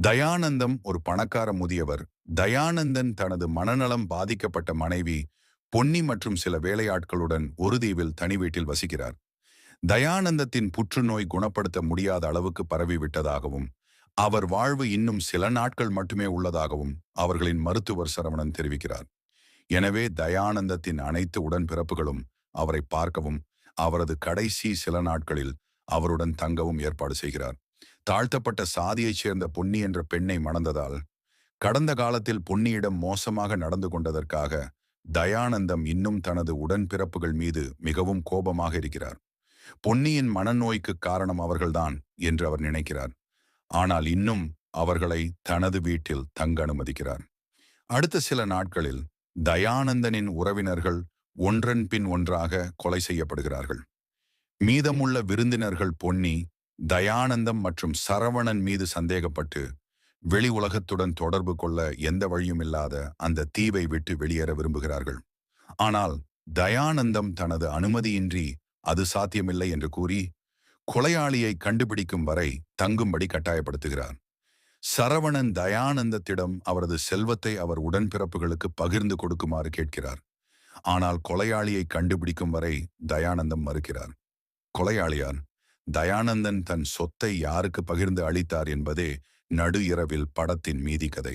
தயானந்தம் ஒரு பணக்கார முதியவர். தயானந்தன் தனது மனநலம் பாதிக்கப்பட்ட மனைவி பொன்னி மற்றும் சில வேலையாட்களுடன் ஒரு தீவில் தனி வீட்டில் வசிக்கிறார். தயானந்தத்தின் புற்றுநோய் குணப்படுத்த முடியாத அளவுக்கு பரவிவிட்டதாகவும் அவர் வாழ்வு இன்னும் சில நாட்கள் மட்டுமே உள்ளதாகவும் அவர்களின் மருத்துவர் சரவணன் தெரிவிக்கிறார். எனவே தயானந்தத்தின் அனைத்து உடன்பிறப்புகளும் அவரை பார்க்கவும் அவரது கடைசி சில நாட்களில் அவருடன் தங்கவும் ஏற்பாடு செய்கிறார். தாழ்த்தப்பட்ட சாதியைச் சேர்ந்த பொன்னி என்ற பெண்ணை மணந்ததால் கடந்த காலத்தில் பொன்னியிடம் மோசமாக நடந்து கொண்டதற்காக தயானந்தம் இன்னும் தனது உடன்பிறப்புகள் மீது மிகவும் கோபமாக இருக்கிறார். பொன்னியின் மனநோய்க்கு காரணம் அவர்கள்தான் என்று அவர் நினைக்கிறார். ஆனால் இன்னும் அவர்களை தனது வீட்டில் தங்க அனுமதிக்கிறார். அடுத்த சில நாட்களில் தயானந்தனின் உறவினர்கள் ஒன்றன் பின் ஒன்றாக கொலை செய்யப்படுகிறார்கள். மீதமுள்ள விருந்தினர்கள் பொன்னி, தயானந்தம் மற்றும் சரவணன் மீது சந்தேகப்பட்டு வெளி உலகத்துடன் தொடர்பு கொள்ள எந்த வழியும் இல்லாத அந்த தீவை விட்டு வெளியேற விரும்புகிறார்கள். ஆனால் தயானந்தம் தனது அனுமதியின்றி அது சாத்தியமில்லை என்று கூறி கொலையாளியை கண்டுபிடிக்கும் வரை தங்கும்படி கட்டாயப்படுத்துகிறார். சரவணன் தயானந்தத்திடம் அவரது செல்வத்தை அவர் உடன்பிறப்புகளுக்கு பகிர்ந்து கொடுக்குமாறு கேட்கிறார். ஆனால் கொலையாளியை கண்டுபிடிக்கும் வரை தயானந்தம் மறுக்கிறார். கொலையாளியார் தயானந்தன் தன் சொத்தை யாருக்கு பகிர்ந்து அளித்தார் என்பதே நடு இரவில் படத்தின் மீதி கதை.